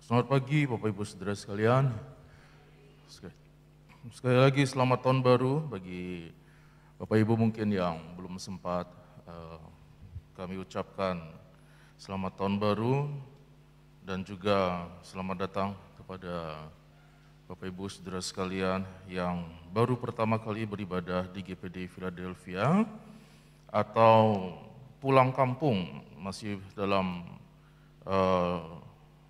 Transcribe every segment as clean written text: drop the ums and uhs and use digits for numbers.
Selamat pagi Bapak Ibu Saudara sekalian. Sekali lagi selamat tahun baru bagi Bapak Ibu mungkin yang belum sempat kami ucapkan selamat tahun baru dan juga selamat datang kepada Bapak Ibu Saudara sekalian yang baru pertama kali beribadah di GPD Philadelphia atau pulang kampung masih dalam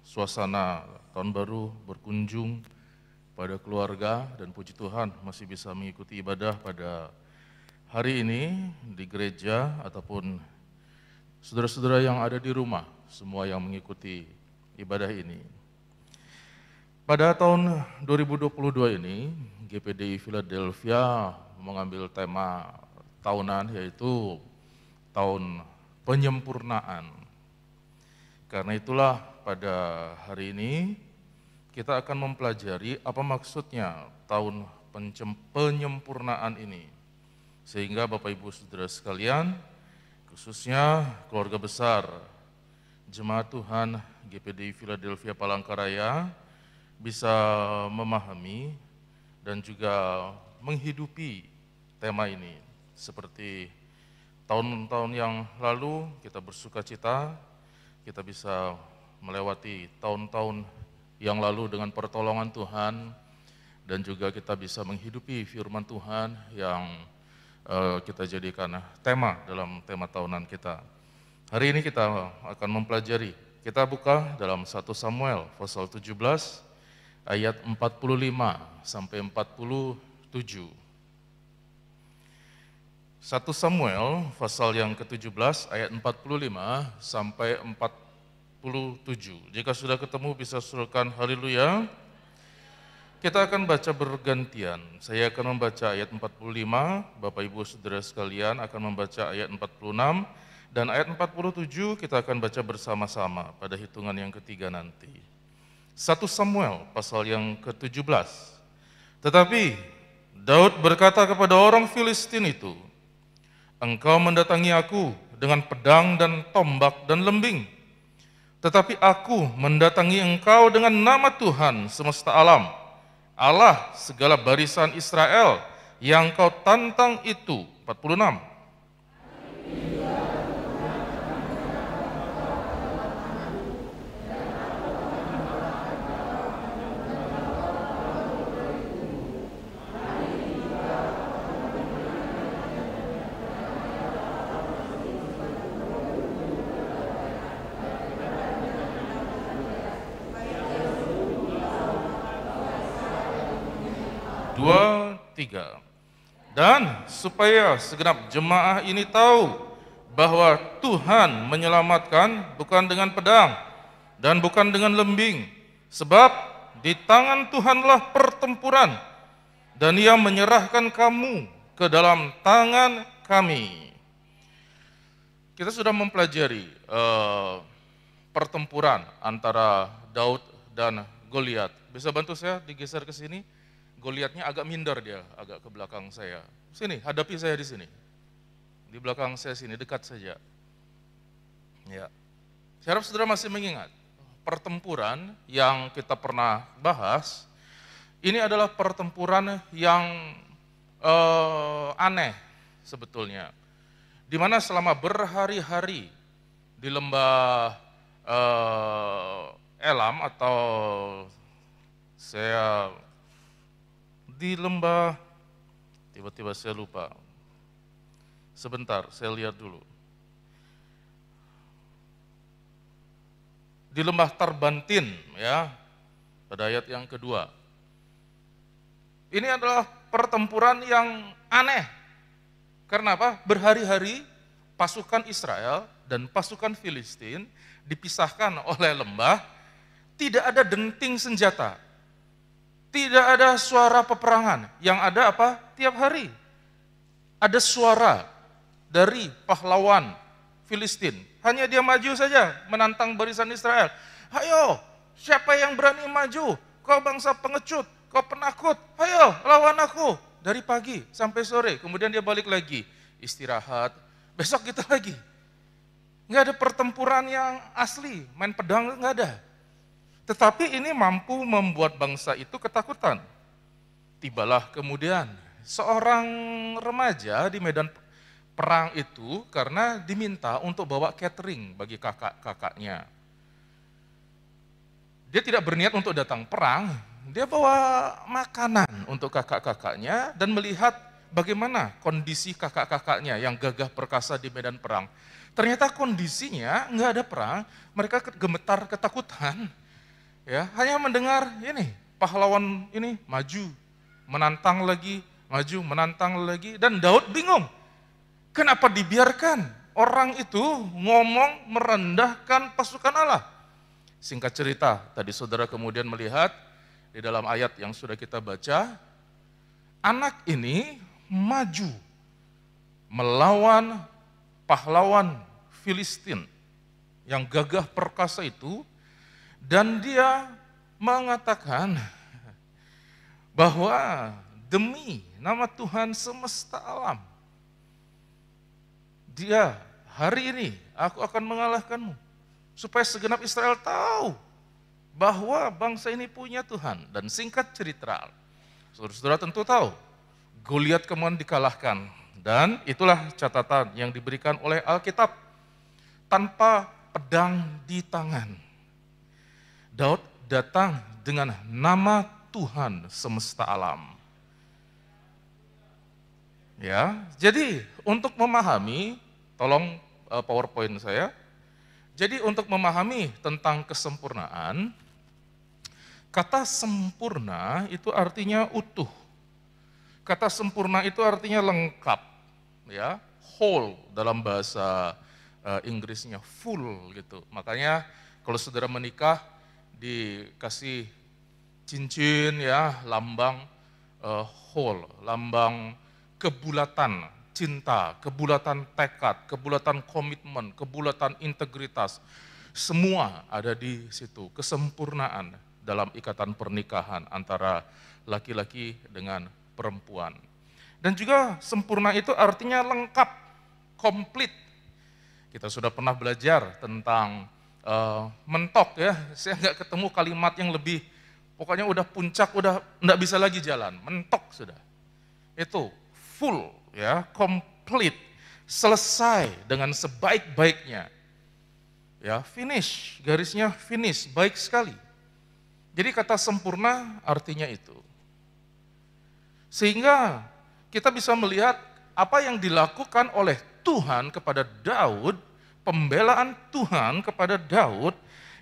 suasana tahun baru berkunjung pada keluarga dan puji Tuhan masih bisa mengikuti ibadah pada hari ini di gereja ataupun saudara-saudara yang ada di rumah, semua yang mengikuti ibadah ini. Pada tahun 2022 ini, GPD Philadelphia mengambil tema tahunan yaitu tahun penyempurnaan. Karena itulah pada hari ini kita akan mempelajari apa maksudnya tahun penyempurnaan ini. Sehingga Bapak Ibu Saudara sekalian, khususnya keluarga besar Jemaat Tuhan GPD Philadelphia Palangkaraya bisa memahami dan juga menghidupi tema ini. Seperti tahun-tahun yang lalu kita bersuka cita, kita bisa melewati tahun-tahun yang lalu dengan pertolongan Tuhan dan juga kita bisa menghidupi firman Tuhan yang kita jadikan tema dalam tema tahunan kita. Hari ini kita akan mempelajari, kita buka dalam 1 Samuel pasal 17 ayat 45 sampai 47. 1 Samuel pasal yang ke-17 ayat 45 sampai 47. Jika sudah ketemu bisa suruhkan haleluya. Kita akan baca bergantian. Saya akan membaca ayat 45, Bapak Ibu Saudara sekalian akan membaca ayat 46, dan ayat 47 kita akan baca bersama-sama pada hitungan yang ketiga nanti. 1 Samuel pasal yang ke-17. Tetapi Daud berkata kepada orang Filistin itu, "Engkau mendatangi aku dengan pedang dan tombak dan lembing, tetapi aku mendatangi engkau dengan nama Tuhan semesta alam, Allah segala barisan Israel yang kau tantang itu." 46. Dan supaya segenap jemaah ini tahu bahwa Tuhan menyelamatkan bukan dengan pedang dan bukan dengan lembing, sebab di tangan Tuhanlah pertempuran dan Ia menyerahkan kamu ke dalam tangan kami. Kita sudah mempelajari pertempuran antara Daud dan Goliat. Bisa bantu saya digeser ke sini? Goliatnya agak minder dia, agak ke belakang saya. Sini, hadapi saya di sini. Di belakang saya sini, dekat saja. Ya. Saya harap saudara masih mengingat pertempuran yang kita pernah bahas. Ini adalah pertempuran yang aneh sebetulnya. Di mana selama berhari-hari di lembah Elam atau saya di lembah, tiba-tiba saya lupa. Sebentar, saya lihat dulu. Di lembah Tarbantin, ya, pada ayat yang kedua. Ini adalah pertempuran yang aneh. Karena apa? Berhari-hari pasukan Israel dan pasukan Filistin dipisahkan oleh lembah, tidak ada denting senjata. Tidak ada suara peperangan, yang ada apa? Tiap hari ada suara dari pahlawan Filistin. Hanya dia maju saja menantang barisan Israel. "Ayo, siapa yang berani maju? Kau bangsa pengecut, kau penakut. Ayo, lawan aku." Dari pagi sampai sore, kemudian dia balik lagi, istirahat. Besok kita lagi. Nggak ada pertempuran yang asli, main pedang nggak ada. Tetapi ini mampu membuat bangsa itu ketakutan. Tibalah kemudian seorang remaja di medan perang itu karena diminta untuk bawa catering bagi kakak-kakaknya. Dia tidak berniat untuk datang perang, dia bawa makanan untuk kakak-kakaknya dan melihat bagaimana kondisi kakak-kakaknya yang gagah perkasa di medan perang. Ternyata kondisinya nggak ada perang, mereka gemetar ketakutan. Ya, hanya mendengar ini pahlawan ini maju, menantang lagi, maju, menantang lagi, dan Daud bingung. Kenapa dibiarkan orang itu ngomong merendahkan pasukan Allah? Singkat cerita, tadi saudara kemudian melihat di dalam ayat yang sudah kita baca, anak ini maju melawan pahlawan Filistin yang gagah perkasa itu, dan dia mengatakan bahwa demi nama Tuhan semesta alam, dia hari ini aku akan mengalahkanmu, supaya segenap Israel tahu bahwa bangsa ini punya Tuhan. Dan singkat cerita, saudara-saudara tentu tahu, Goliat kemudian dikalahkan. Dan itulah catatan yang diberikan oleh Alkitab, tanpa pedang di tangan. Daud datang dengan nama Tuhan semesta alam. Ya, jadi untuk memahami, tolong PowerPoint saya. Jadi untuk memahami tentang kesempurnaan, kata sempurna itu artinya utuh. Kata sempurna itu artinya lengkap, ya, whole dalam bahasa Inggrisnya, full gitu. Makanya kalau saudara menikah dikasih cincin, ya, lambang whole, lambang kebulatan cinta, kebulatan tekad, kebulatan komitmen, kebulatan integritas. Semua ada di situ, kesempurnaan dalam ikatan pernikahan antara laki-laki dengan perempuan. Dan juga sempurna itu artinya lengkap, komplit. Kita sudah pernah belajar tentang mentok, ya. Saya nggak ketemu kalimat yang lebih, pokoknya udah puncak, udah nggak bisa lagi jalan, mentok sudah. Itu full, ya, complete, selesai dengan sebaik-baiknya. Ya, finish, garisnya finish, baik sekali. Jadi kata sempurna artinya itu. Sehingga kita bisa melihat apa yang dilakukan oleh Tuhan kepada Daud, pembelaan Tuhan kepada Daud,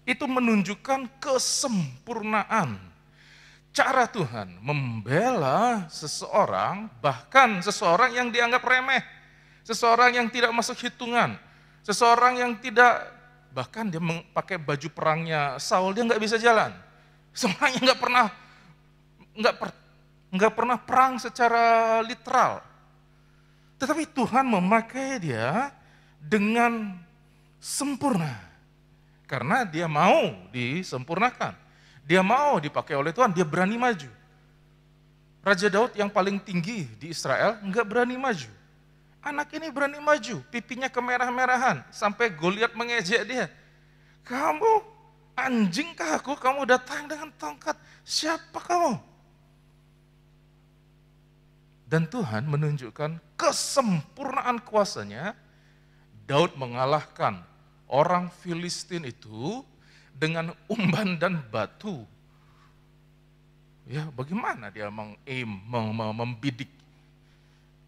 itu menunjukkan kesempurnaan. Cara Tuhan membela seseorang, bahkan seseorang yang dianggap remeh, seseorang yang tidak masuk hitungan, seseorang yang tidak, bahkan dia pakai baju perangnya Saul, dia nggak bisa jalan. Seorang yang nggak pernah perang secara literal, tetapi Tuhan memakai dia dengan sempurna, karena dia mau disempurnakan. Dia mau dipakai oleh Tuhan, dia berani maju. Raja Daud yang paling tinggi di Israel nggak berani maju. Anak ini berani maju, pipinya kemerah-merahan, sampai Goliat mengejek dia. Kamu anjingkah aku, kamu datang dengan tongkat, siapa kamu? Dan Tuhan menunjukkan kesempurnaan kuasanya. Daud mengalahkan orang Filistin itu dengan umban dan batu. Ya, bagaimana dia membidik.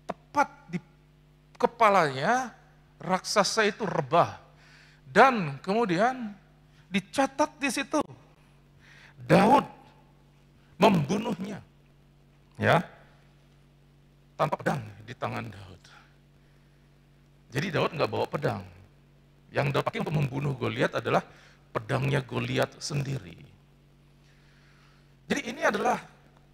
Tepat di kepalanya, raksasa itu rebah. Dan kemudian dicatat di situ, Daud membunuhnya. Ya, tanpa pedang di tangan Daud. Jadi Daud nggak bawa pedang. Yang Daud pakai untuk membunuh Goliat adalah pedangnya Goliat sendiri. Jadi ini adalah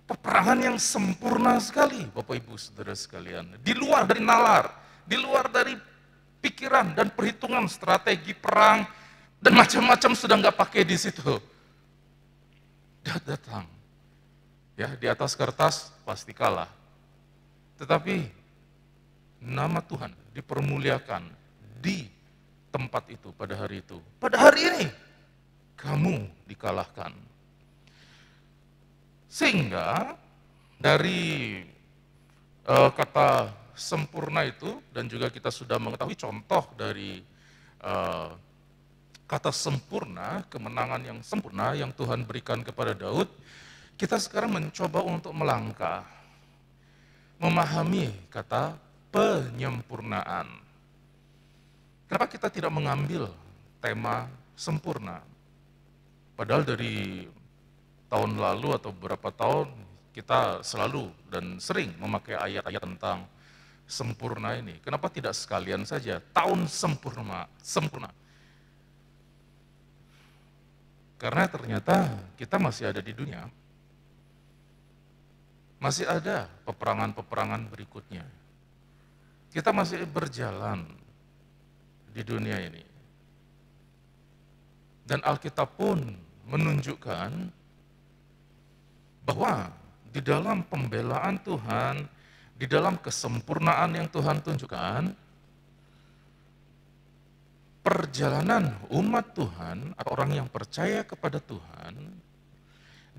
peperangan yang sempurna sekali, Bapak Ibu Saudara sekalian. Di luar dari nalar, di luar dari pikiran dan perhitungan strategi perang dan macam-macam sudah nggak pakai di situ. Datang, ya, di atas kertas pasti kalah. Tetapi nama Tuhan dipermuliakan di tempat itu pada hari itu. Pada hari ini kamu kalahkan. Sehingga dari kata sempurna itu, dan juga kita sudah mengetahui contoh dari kata sempurna, kemenangan yang sempurna yang Tuhan berikan kepada Daud, kita sekarang mencoba untuk melangkah, memahami kata penyempurnaan. Kenapa kita tidak mengambil tema sempurna? Padahal dari tahun lalu atau beberapa tahun kita selalu dan sering memakai ayat-ayat tentang sempurna ini. Kenapa tidak sekalian saja tahun sempurna? Karena ternyata kita masih ada di dunia. Masih ada peperangan-peperangan berikutnya. Kita masih berjalan di dunia ini. Dan Alkitab pun menunjukkan bahwa di dalam pembelaan Tuhan, di dalam kesempurnaan yang Tuhan tunjukkan, perjalanan umat Tuhan atau orang yang percaya kepada Tuhan,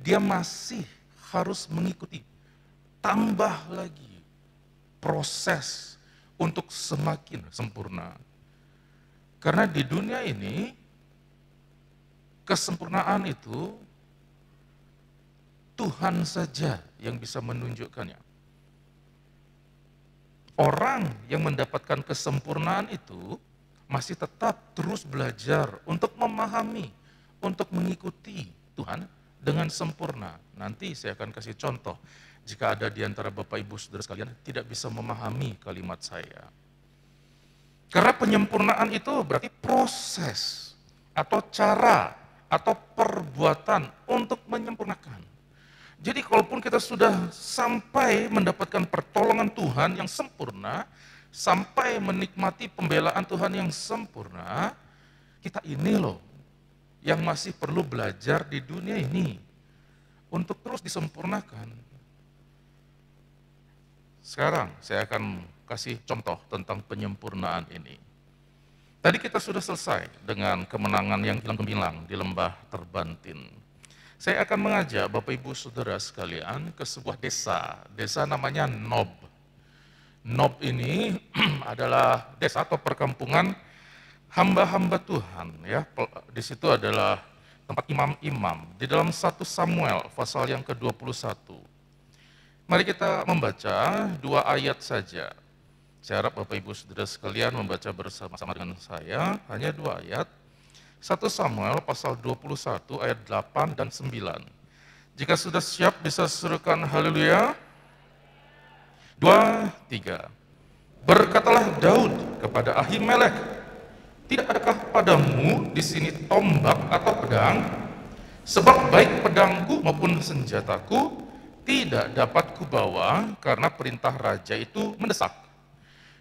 dia masih harus mengikuti tambah lagi proses untuk semakin sempurna. Karena di dunia ini, kesempurnaan itu Tuhan saja yang bisa menunjukkannya. Orang yang mendapatkan kesempurnaan itu masih tetap terus belajar untuk memahami, untuk mengikuti Tuhan dengan sempurna. Nanti saya akan kasih contoh, jika ada di antara Bapak Ibu Saudara sekalian tidak bisa memahami kalimat saya. Karena penyempurnaan itu berarti proses, atau cara, atau perbuatan untuk menyempurnakan. Jadi kalaupun kita sudah sampai mendapatkan pertolongan Tuhan yang sempurna, sampai menikmati pembelaan Tuhan yang sempurna, kita ini loh yang masih perlu belajar di dunia ini untuk terus disempurnakan. Sekarang saya akan kasih contoh tentang penyempurnaan ini. Tadi kita sudah selesai dengan kemenangan yang gemilang di lembah Terbantin. Saya akan mengajak Bapak Ibu Saudara sekalian ke sebuah desa namanya Nob. Nob ini adalah desa atau perkampungan hamba-hamba Tuhan, ya. Di situ adalah tempat imam-imam. Di dalam 1 Samuel pasal yang ke-21. Mari kita membaca 2 ayat saja. Saya harap Bapak Ibu Saudara sekalian membaca bersama-sama dengan saya, hanya 2 ayat. 1 Samuel pasal 21 ayat 8 dan 9. Jika sudah siap bisa serukan haleluya. 2, 3. Berkatalah Daud kepada Ahimelek, tidak adakah padamu di sini tombak atau pedang? Sebab baik pedangku maupun senjataku tidak dapat kubawa karena perintah raja itu mendesak.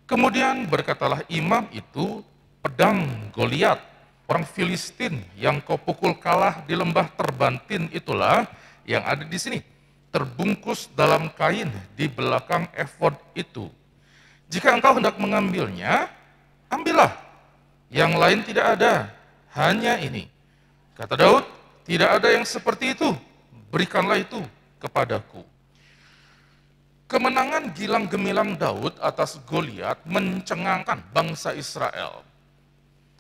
Kemudian berkatalah imam itu, pedang Goliat, orang Filistin yang kau pukul kalah di lembah Terbantin itulah yang ada di sini, terbungkus dalam kain di belakang efod itu. Jika engkau hendak mengambilnya, ambillah. Yang lain tidak ada, hanya ini. Kata Daud, tidak ada yang seperti itu, berikanlah itu kepadaku. Kemenangan gilang gemilang Daud atas Goliat mencengangkan bangsa Israel.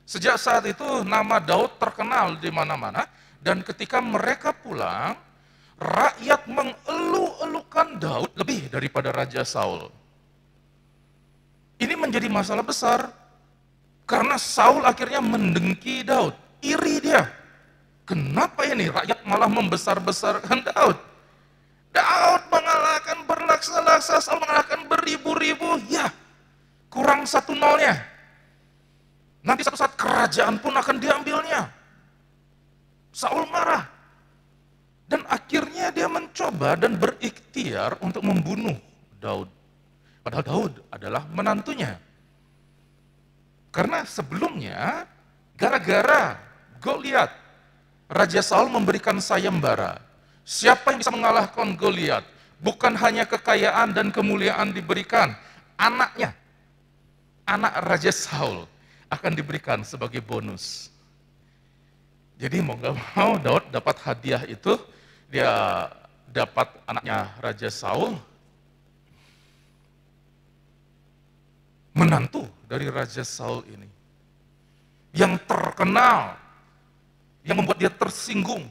Sejak saat itu nama Daud terkenal di mana-mana, dan ketika mereka pulang, rakyat mengeluh-elukan Daud lebih daripada Raja Saul. Ini menjadi masalah besar, karena Saul akhirnya mendengki Daud, iri dia. Kenapa ini rakyat malah membesar-besarkan Daud? Daud mengalahkan berlaksa-laksa, Saul mengalahkan beribu-ribu, ya kurang 1-0-nya. Nanti satu saat kerajaan pun akan diambilnya. Saul marah. Dan akhirnya dia mencoba dan berikhtiar untuk membunuh Daud. Padahal Daud adalah menantunya. Karena sebelumnya, gara-gara Goliat, Raja Saul memberikan sayembara. Siapa yang bisa mengalahkan Goliat? Bukan hanya kekayaan dan kemuliaan diberikan, anaknya, anak Raja Saul akan diberikan sebagai bonus. Jadi mau gak mau Daud dapat hadiah itu, dia dapat anaknya Raja Saul, menantu dari Raja Saul ini, yang terkenal, yang membuat dia tersinggung,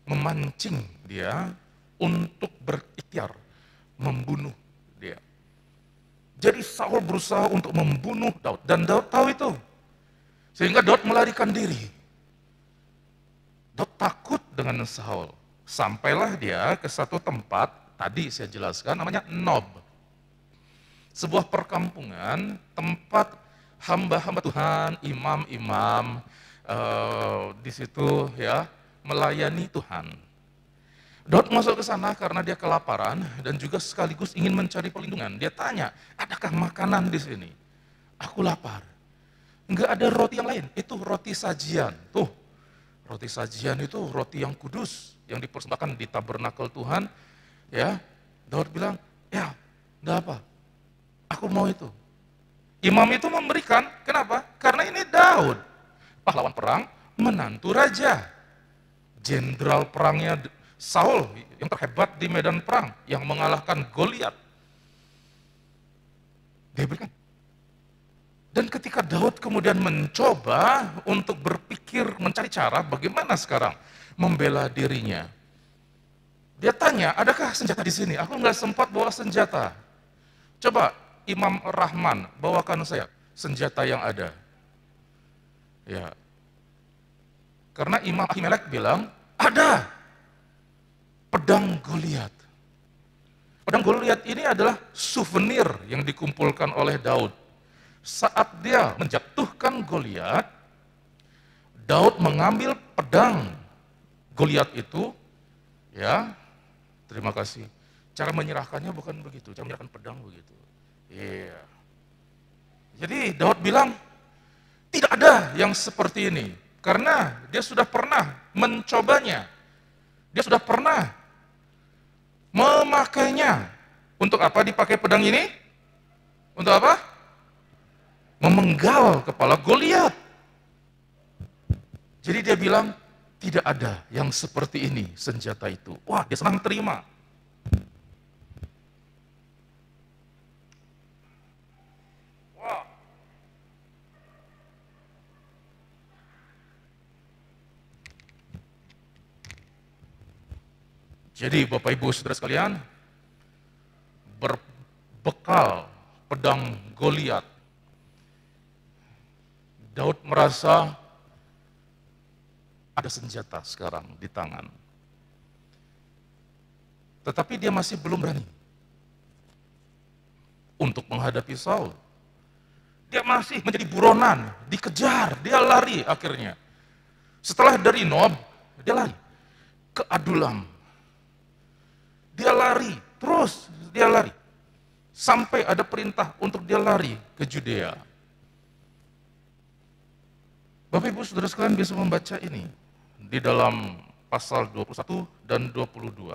memancing dia untuk berikhtiar membunuh dia. Jadi Saul berusaha untuk membunuh Daud, dan Daud tahu itu. Sehingga Daud melarikan diri. Daud takut dengan Saul. Sampailah dia ke satu tempat, tadi saya jelaskan, namanya Nob. Sebuah perkampungan, tempat hamba-hamba Tuhan, imam-imam, di situ ya melayani Tuhan. Daud masuk ke sana karena dia kelaparan dan juga sekaligus ingin mencari perlindungan. Dia tanya, adakah makanan di sini? Aku lapar. Enggak ada roti yang lain, itu roti sajian. Tuh, roti sajian itu roti yang kudus, yang dipersembahkan di tabernakel Tuhan. Ya, Daud bilang, ya, enggak apa, aku mau itu. Imam itu memberikan, kenapa? Karena ini Daud, pahlawan perang, menantu raja. Jenderal perangnya Saul yang terhebat di medan perang, yang mengalahkan Goliat. Dia berikan. Dan ketika Daud kemudian mencoba untuk berpikir, mencari cara bagaimana sekarang membela dirinya. Dia tanya, adakah senjata di sini? Aku nggak sempat bawa senjata. Coba Imam Rahman bawakan saya senjata yang ada. Ya, karena Imam Ahimelek bilang, ada pedang Goliat. Pedang Goliat ini adalah souvenir yang dikumpulkan oleh Daud. Saat dia menjatuhkan Goliat, Daud mengambil pedang Goliat itu, ya, terima kasih. Cara menyerahkannya bukan begitu, cara menyerahkan pedang begitu. Iya. Jadi Daud bilang, tidak ada yang seperti ini. Karena dia sudah pernah mencobanya. Dia sudah pernah memakainya. Untuk apa dipakai pedang ini? Untuk apa? Memenggal kepala Goliat. Jadi dia bilang, tidak ada yang seperti ini senjata itu. Wah, dia senang terima. Wah. Jadi Bapak Ibu Saudara sekalian, berbekal pedang Goliat, Daud merasa ada senjata sekarang di tangan. Tetapi dia masih belum berani untuk menghadapi Saul. Dia masih menjadi buronan, dikejar, dia lari akhirnya. Setelah dari Nob, dia lari ke Adulam. Dia lari, terus dia lari. Sampai ada perintah untuk dia lari ke Judea. Bapak Ibu Saudara sekalian bisa membaca ini di dalam pasal 21 dan 22.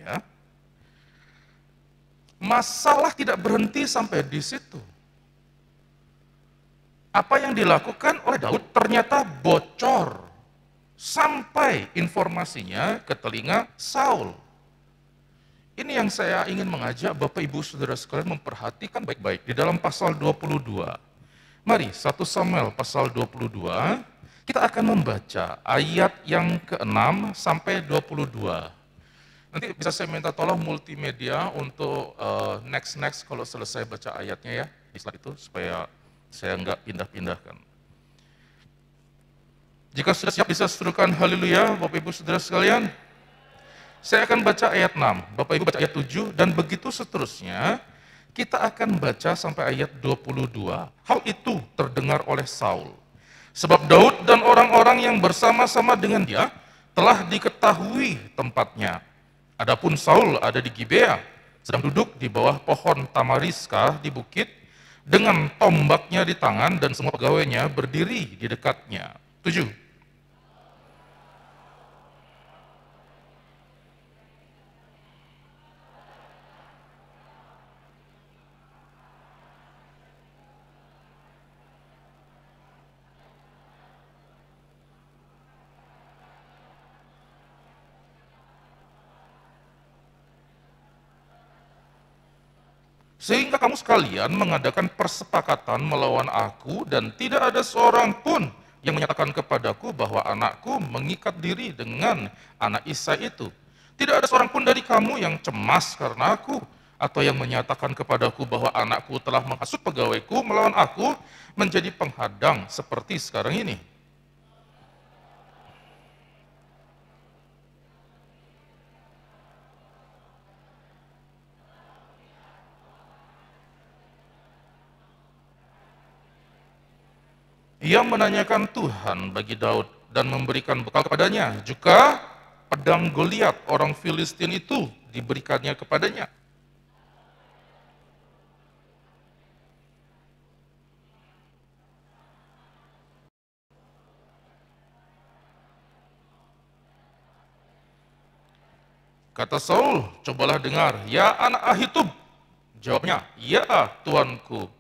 Ya. Masalah tidak berhenti sampai di situ. Apa yang dilakukan oleh Daud ternyata bocor sampai informasinya ke telinga Saul. Ini yang saya ingin mengajak Bapak Ibu Saudara sekalian memperhatikan baik-baik di dalam pasal 22. Mari 1 Samuel pasal 22, kita akan membaca ayat yang ke-6 sampai 22. Nanti bisa saya minta tolong multimedia untuk next kalau selesai baca ayatnya ya, di slide itu supaya saya nggak pindah-pindahkan. Jika sudah siap bisa serukan haleluya Bapak Ibu Saudara sekalian. Saya akan baca ayat 6, Bapak Ibu baca ayat 7, dan begitu seterusnya, kita akan baca sampai ayat 22. Hal itu terdengar oleh Saul. Sebab Daud dan orang-orang yang bersama-sama dengan dia telah diketahui tempatnya. Adapun Saul ada di Gibea, sedang duduk di bawah pohon tamariska di bukit, dengan tombaknya di tangan dan semua pegawainya berdiri di dekatnya. 7. Sehingga kamu sekalian mengadakan persepakatan melawan aku dan tidak ada seorang pun yang menyatakan kepadaku bahwa anakku mengikat diri dengan anak Isai itu. Tidak ada seorang pun dari kamu yang cemas karena aku atau yang menyatakan kepadaku bahwa anakku telah menghasut pegawaiku melawan aku menjadi penghadang seperti sekarang ini. Ia menanyakan Tuhan bagi Daud dan memberikan bekal kepadanya. Juga pedang Goliat orang Filistin itu diberikannya kepadanya. Kata Saul, cobalah dengar, ya anak Ahitub. Jawabnya, ya tuanku.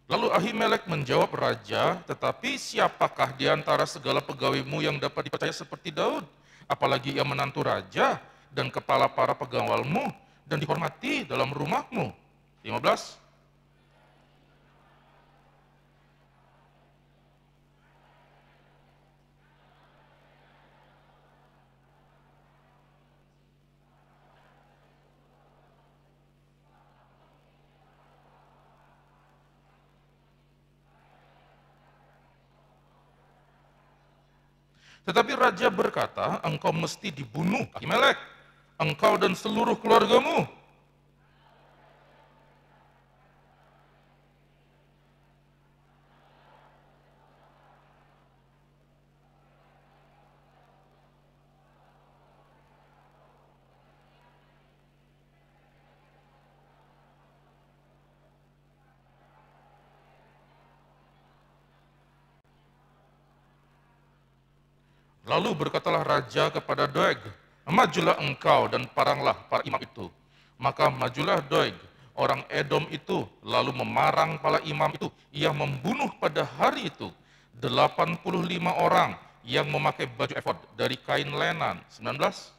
Lalu Ahimelek menjawab raja, tetapi siapakah di antara segala pegawaimu yang dapat dipercaya seperti Daud? Apalagi ia menantu raja dan kepala para pegawalmu dan dihormati dalam rumahmu. 15. Tetapi raja berkata, engkau mesti dibunuh, Ahimelek, engkau dan seluruh keluargamu. Lalu berkatalah raja kepada Doeg, majulah engkau dan paranglah para imam itu. Maka majulah Doeg, orang Edom itu, lalu memarang para imam itu. Ia membunuh pada hari itu 85 orang yang memakai baju efod dari kain lenan. 19.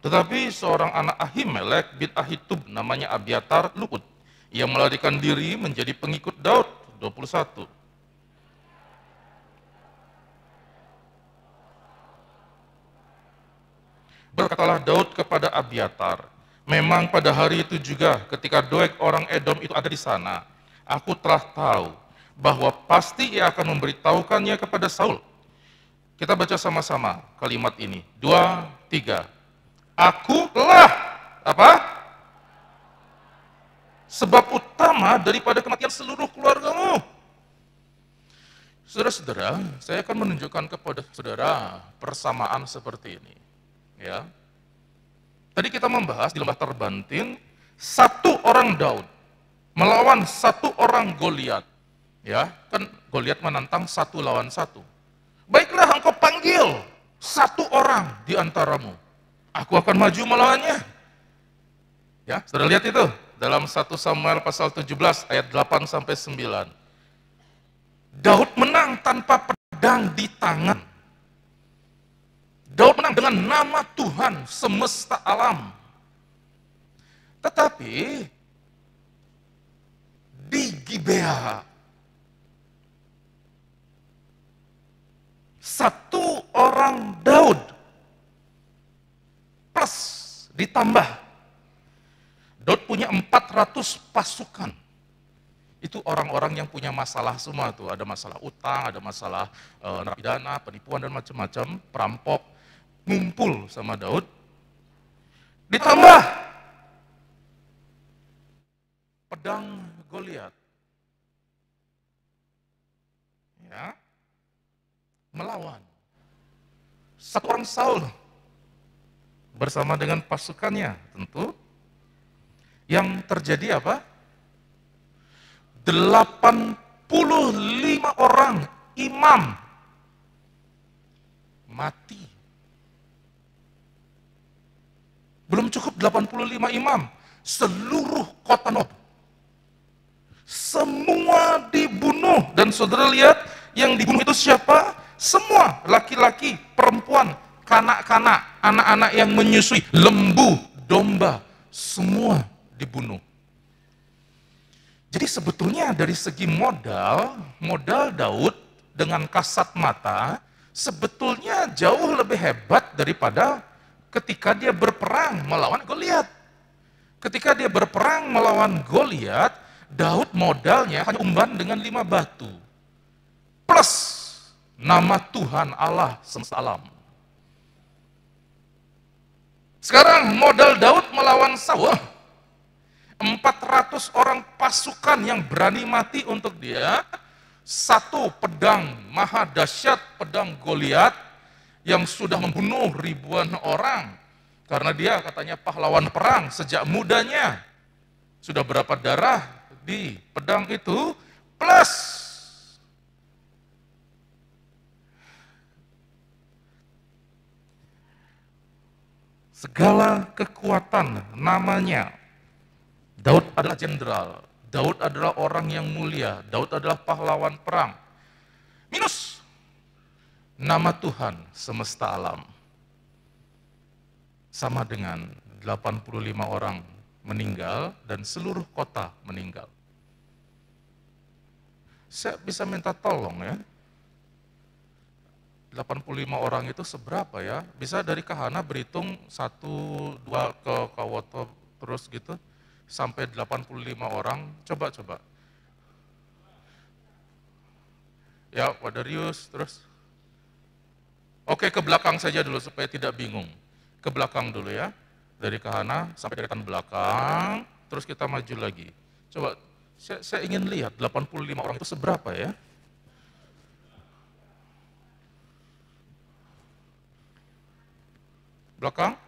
Tetapi seorang anak Ahimelek bin Ahitub namanya Abiatar luput. Ia melarikan diri menjadi pengikut Daud. 21. Berkatalah Daud kepada Abiatar, memang pada hari itu juga ketika Doeg orang Edom itu ada di sana, aku telah tahu bahwa pasti ia akan memberitahukannya kepada Saul. Kita baca sama-sama kalimat ini. 2, 3. Aku telah apa? Sebab utama daripada kematian seluruh keluargamu. Saudara-saudara, saya akan menunjukkan kepada saudara persamaan seperti ini. Ya. Tadi kita membahas di lembah Terbantin, satu orang Daud melawan satu orang Goliat. Ya, kan Goliat menantang satu lawan satu. Baiklah engkau panggil satu orang di antaramu. Aku akan maju melawannya. Ya, saudara lihat itu dalam 1 Samuel pasal 17 ayat 8 sampai 9. Daud menang tanpa pedang di tangan. Daud menang dengan nama Tuhan semesta alam. Tetapi di Gibea satu orang Daud plus ditambah Daud punya 400 pasukan. Itu orang-orang yang punya masalah semua tuh, ada masalah utang, ada masalah narapidana, penipuan dan macam-macam, perampok, ngumpul sama Daud. Ditambah pedang Goliat. Ya. Melawan satu orang Saul bersama dengan pasukannya tentu. Yang terjadi apa? 85 orang imam mati. Belum cukup 85 imam, seluruh kota Nob semua dibunuh. Dan saudara lihat yang dibunuh itu siapa? Semua laki-laki, perempuan, kanak-kanak, anak-anak yang menyusui, lembu, domba, semua dibunuh. Jadi sebetulnya dari segi modal Daud dengan kasat mata sebetulnya jauh lebih hebat daripada ketika dia berperang melawan Goliat. Ketika dia berperang melawan Goliat, Daud modalnya hanya umban dengan 5 batu. Plus nama Tuhan Allah semesta alam. Sekarang modal Daud melawan Saul, 400 orang pasukan yang berani mati untuk dia, 1 pedang maha dahsyat, pedang Goliat yang sudah membunuh ribuan orang. Karena dia katanya pahlawan perang sejak mudanya. Sudah berapa darah di pedang itu, plus segala kekuatan namanya. Daud adalah jenderal, Daud adalah orang yang mulia, Daud adalah pahlawan perang. Minus nama Tuhan semesta alam. Sama dengan 85 orang meninggal dan seluruh kota meninggal. Saya bisa minta tolong ya. 85 orang itu seberapa ya? Bisa dari Kahana berhitung 1, 2 ke Kawoto terus gitu. Sampai 85 orang, coba. Ya, Pak Darius, terus. Oke, ke belakang saja dulu supaya tidak bingung. Ke belakang dulu ya. Dari Kahana sampai deretan belakang, terus kita maju lagi. Coba, saya ingin lihat 85 orang itu seberapa ya? Belakang?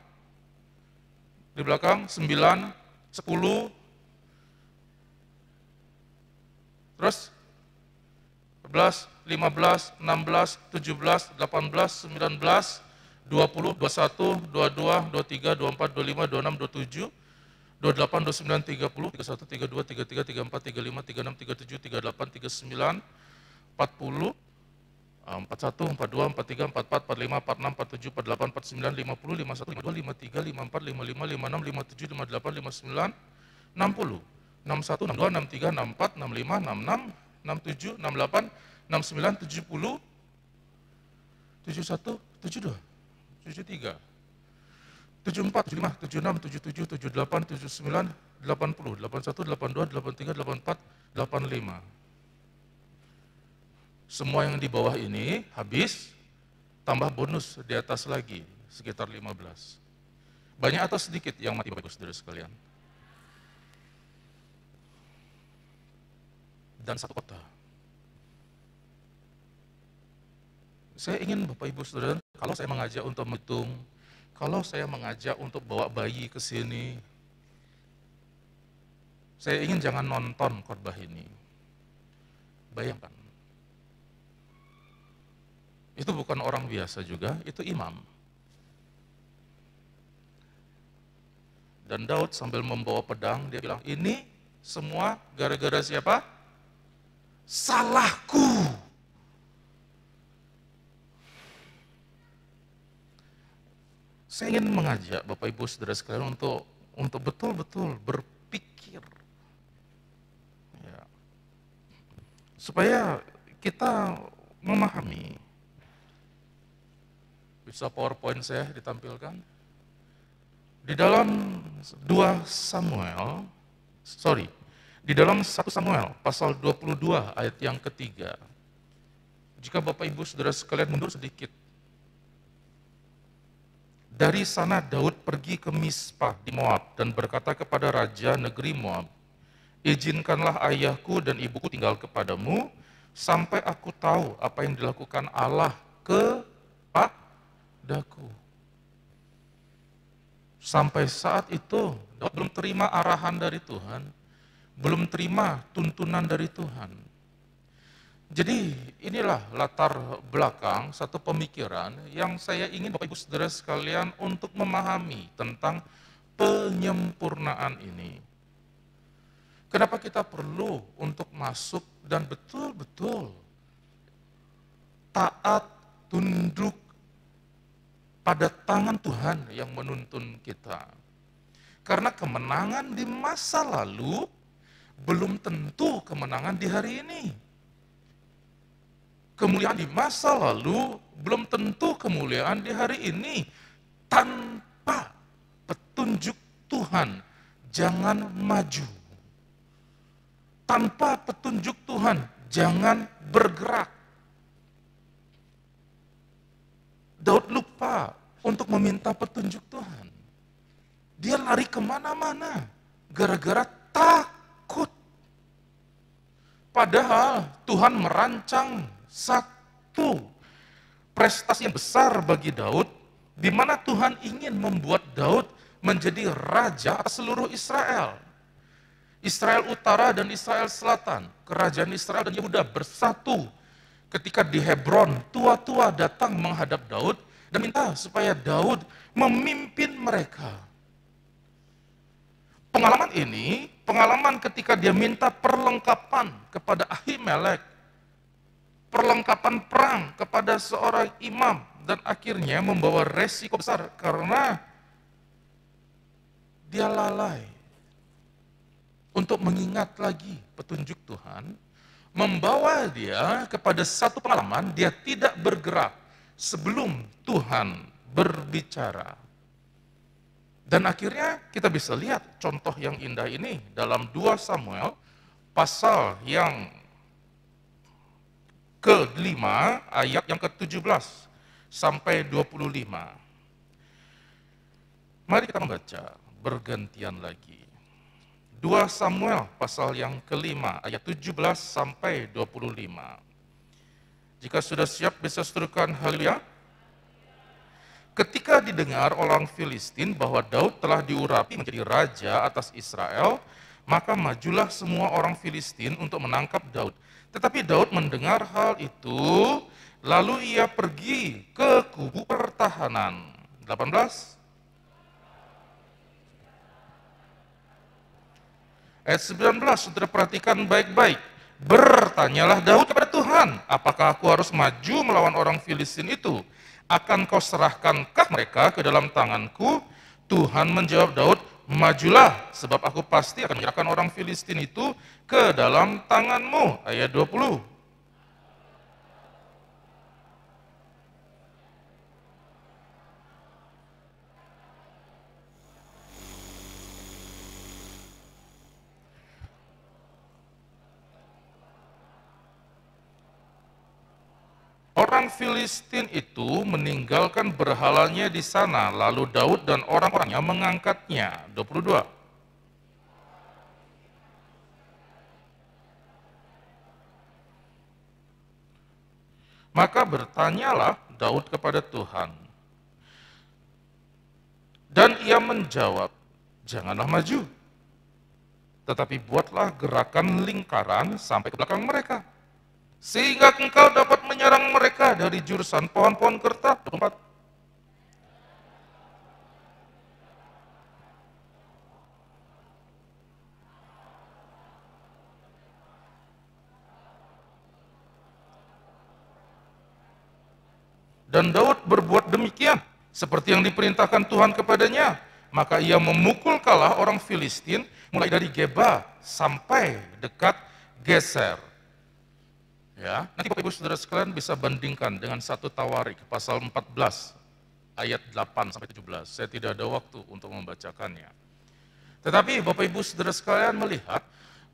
Di belakang, 9, 10, terus 11, 15, 16, 17, 18, 19, 20, 21, 22, 23, 24, 25, 26, 27, 28, 29, 30, 31, 32, 33, 34, 35, 36, 37, 38, 39, 40, 41, 42, 43, 44, 45, 46, 47, 48, 49, 50, 51, 52, 53, 54, 55, 56, 57, 58, 59, 60, 61, 62, 63, 64, 65, 66, 67, 68, 69, 70, 71, 72, 73, 74, 75, 76, 77, 78, 79, 80, 81, 82, 83, 84, 85. Semua yang di bawah ini habis, tambah bonus di atas lagi, sekitar 15. Banyak atau sedikit yang mati Bapak Ibu Saudara sekalian? Dan 1 kota. Saya ingin Bapak Ibu Saudara, kalau saya mengajak untuk menghitung, kalau saya mengajak untuk bawa bayi ke sini, saya ingin jangan nonton khotbah ini. Bayangkan. Itu bukan orang biasa juga, itu imam. Dan Daud sambil membawa pedang, dia bilang, ini semua gara-gara siapa? Salahku. Saya ingin mengajak Bapak Ibu Saudara sekalian untuk betul-betul berpikir. Ya. Supaya kita memahami. Bisa PowerPoint saya ditampilkan? Di dalam 1 Samuel pasal 22 ayat yang ketiga. Jika Bapak Ibu Saudara sekalian mundur sedikit. Dari sana Daud pergi ke Mispa di Moab dan berkata kepada raja negeri Moab, izinkanlah ayahku dan ibuku tinggal kepadamu sampai aku tahu apa yang dilakukan Allah kepadaku. Sampai saat itu Daud belum terima arahan dari Tuhan, belum terima tuntunan dari Tuhan. Jadi inilah latar belakang satu pemikiran yang saya ingin Bapak Ibu Saudara sekalian untuk memahami tentang penyempurnaan ini. Kenapa kita perlu untuk masuk dan betul-betul taat, tunduk pada tangan Tuhan yang menuntun kita. Karena kemenangan di masa lalu belum tentu kemenangan di hari ini. Kemuliaan di masa lalu belum tentu kemuliaan di hari ini. Tanpa petunjuk Tuhan, jangan maju. Tanpa petunjuk Tuhan, jangan bergerak. Daud lupa untuk meminta petunjuk Tuhan. Dia lari kemana-mana, gara-gara takut. Padahal Tuhan merancang satu prestasi yang besar bagi Daud, di mana Tuhan ingin membuat Daud menjadi raja atas seluruh Israel. Israel Utara dan Israel Selatan, kerajaan Israel dan Yehuda bersatu. Ketika di Hebron, tua-tua datang menghadap Daud dan minta supaya Daud memimpin mereka. Pengalaman ini, pengalaman ketika dia minta perlengkapan kepada Ahimelek, perlengkapan perang kepada seorang imam, dan akhirnya membawa resiko besar karena dia lalai untuk mengingat lagi petunjuk Tuhan, membawa dia kepada satu pengalaman dia tidak bergerak sebelum Tuhan berbicara. Dan akhirnya kita bisa lihat contoh yang indah ini dalam 2 Samuel pasal yang ke-5 ayat yang ke-17 sampai 25. Mari kita membaca bergantian lagi. 2 Samuel pasal yang ke-5 ayat 17 sampai 25. Jika sudah siap bisa serukan haleluya. Ketika didengar orang Filistin bahwa Daud telah diurapi menjadi raja atas Israel, maka majulah semua orang Filistin untuk menangkap Daud. Tetapi Daud mendengar hal itu, lalu ia pergi ke kubu pertahanan. 18. Ayat 19, saudara perhatikan baik-baik. Bertanyalah Daud kepada Tuhan, apakah aku harus maju melawan orang Filistin itu? Akan kau serahkankah mereka ke dalam tanganku? Tuhan menjawab Daud, majulah, sebab aku pasti akan menyerahkan orang Filistin itu ke dalam tanganmu. Ayat 20. Orang Filistin itu meninggalkan berhalanya di sana, lalu Daud dan orang-orangnya mengangkatnya. 22. Maka bertanyalah Daud kepada Tuhan. Dan ia menjawab, janganlah maju, tetapi buatlah gerakan lingkaran sampai ke belakang mereka, sehingga engkau dapat menyerang mereka dari jurusan pohon-pohon kerta. 24. Dan Daud berbuat demikian, seperti yang diperintahkan Tuhan kepadanya. Maka ia memukul kalah orang Filistin, mulai dari Geba sampai dekat Geser. Ya, nanti Bapak Ibu Saudara sekalian bisa bandingkan dengan 1 Tawarik pasal 14 ayat 8 sampai 17. Saya tidak ada waktu untuk membacakannya. Tetapi Bapak Ibu Saudara sekalian melihat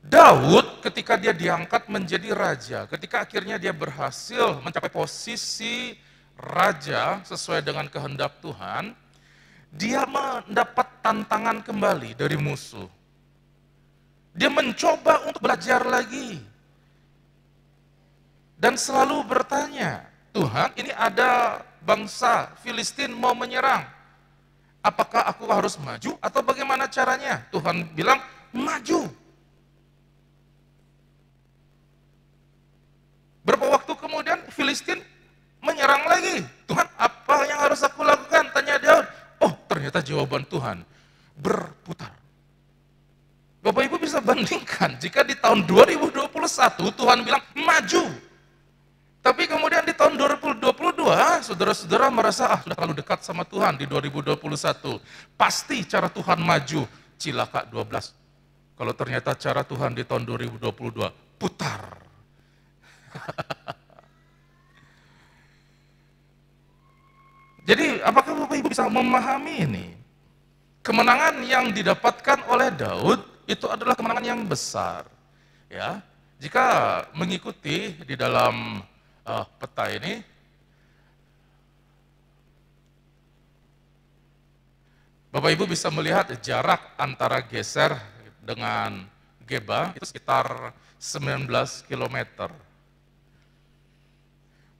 Daud ketika dia diangkat menjadi raja, ketika akhirnya dia berhasil mencapai posisi raja sesuai dengan kehendak Tuhan, dia mendapat tantangan kembali dari musuh. Dia mencoba untuk belajar lagi. Dan selalu bertanya, Tuhan, ini ada bangsa Filistin mau menyerang. apakah aku harus maju atau bagaimana caranya? Tuhan bilang, maju. Berapa waktu kemudian Filistin menyerang lagi. Tuhan, apa yang harus aku lakukan? Tanya Daud. Oh, ternyata jawaban Tuhan berputar. Bapak Ibu bisa bandingkan, jika di tahun 2021 Tuhan bilang maju. Tapi kemudian di tahun 2022, saudara-saudara merasa, sudah terlalu dekat sama Tuhan di 2021. Pasti cara Tuhan maju, cilaka 12. Kalau ternyata cara Tuhan di tahun 2022, putar. Jadi, apakah Bapak Ibu bisa memahami ini? Kemenangan yang didapatkan oleh Daud itu adalah kemenangan yang besar. Ya, jika mengikuti di dalam peta ini, Bapak Ibu bisa melihat jarak antara Geser dengan Geba itu sekitar 19 km.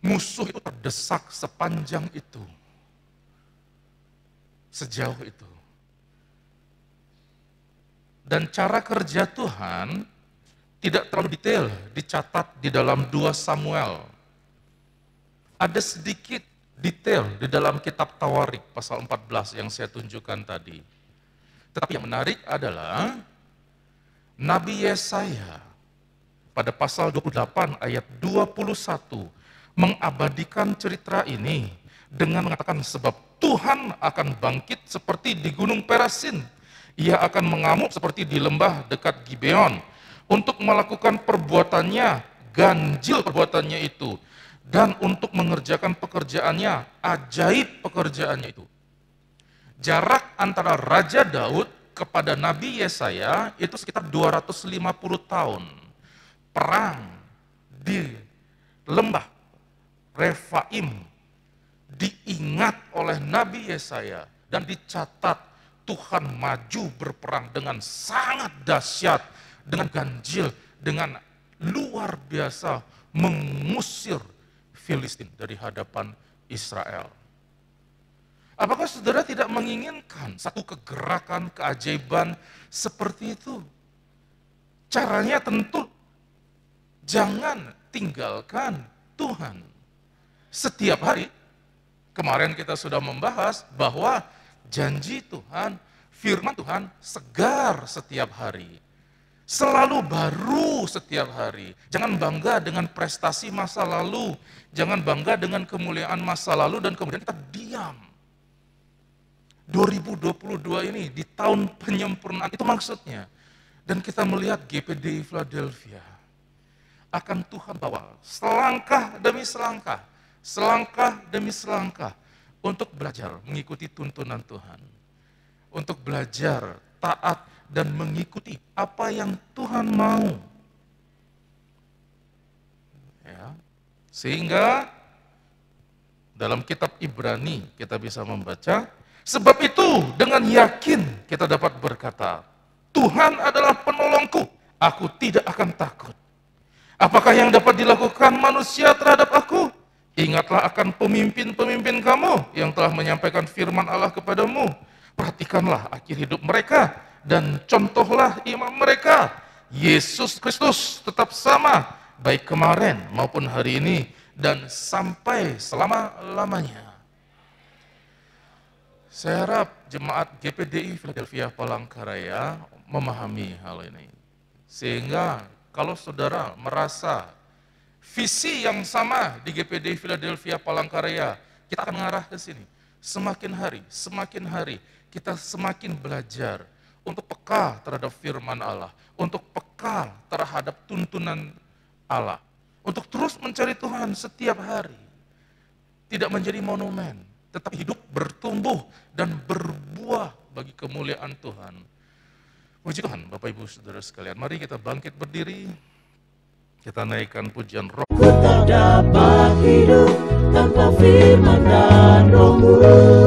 Musuh itu terdesak sepanjang itu. Sejauh itu. Dan cara kerja Tuhan tidak terlalu detail dicatat di dalam 2 Samuel. Ada sedikit detail di dalam kitab Tawarik pasal 14 yang saya tunjukkan tadi. Tetapi yang menarik adalah Nabi Yesaya pada pasal 28 ayat 21 mengabadikan cerita ini dengan mengatakan sebab Tuhan akan bangkit seperti di gunung Perasin. Ia akan mengamuk seperti di lembah dekat Gibeon untuk melakukan perbuatannya, ganjil perbuatannya itu, dan untuk mengerjakan pekerjaannya, ajaib pekerjaannya itu. Jarak antara Raja Daud kepada Nabi Yesaya itu sekitar 250 tahun. Perang di lembah Refaim diingat oleh Nabi Yesaya dan dicatat Tuhan maju berperang dengan sangat dahsyat, dengan ganjil, dengan luar biasa mengusir Filistin dari hadapan Israel. Apakah saudara tidak menginginkan satu kegerakan, keajaiban seperti itu? Caranya tentu jangan tinggalkan Tuhan. Setiap hari, kemarin kita sudah membahas bahwa janji Tuhan, firman Tuhan segar setiap hari. Selalu baru setiap hari. Jangan bangga dengan prestasi masa lalu. Jangan bangga dengan kemuliaan masa lalu dan kemudian kita diam. 2022 ini, di tahun penyempurnaan, itu maksudnya. Dan kita melihat GPDI Philadelphia akan Tuhan bawa selangkah demi selangkah. Selangkah demi selangkah untuk belajar mengikuti tuntunan Tuhan. Untuk belajar taat dan mengikuti apa yang Tuhan mau. Ya. Sehingga dalam kitab Ibrani kita bisa membaca, sebab itu dengan yakin kita dapat berkata, Tuhan adalah penolongku, aku tidak akan takut. Apakah yang dapat dilakukan manusia terhadap aku? Ingatlah akan pemimpin-pemimpin kamu yang telah menyampaikan firman Allah kepadamu. Perhatikanlah akhir hidup mereka dan contohlah imam mereka. Yesus Kristus tetap sama, baik kemarin maupun hari ini dan sampai selama-lamanya. Saya harap jemaat GPDI Philadelphia Palangkaraya memahami hal ini. Sehingga kalau saudara merasa visi yang sama di GPDI Philadelphia Palangkaraya, kita akan mengarah ke sini. Semakin hari, kita semakin belajar untuk peka terhadap firman Allah, untuk peka terhadap tuntunan Allah, untuk terus mencari Tuhan setiap hari. Tidak menjadi monumen, tetapi hidup bertumbuh dan berbuah bagi kemuliaan Tuhan. Puji Tuhan, Bapak Ibu Saudara sekalian, mari kita bangkit berdiri, kita naikkan pujian roh. Ku tak dapat hidup tanpa firman dan roh-Mu.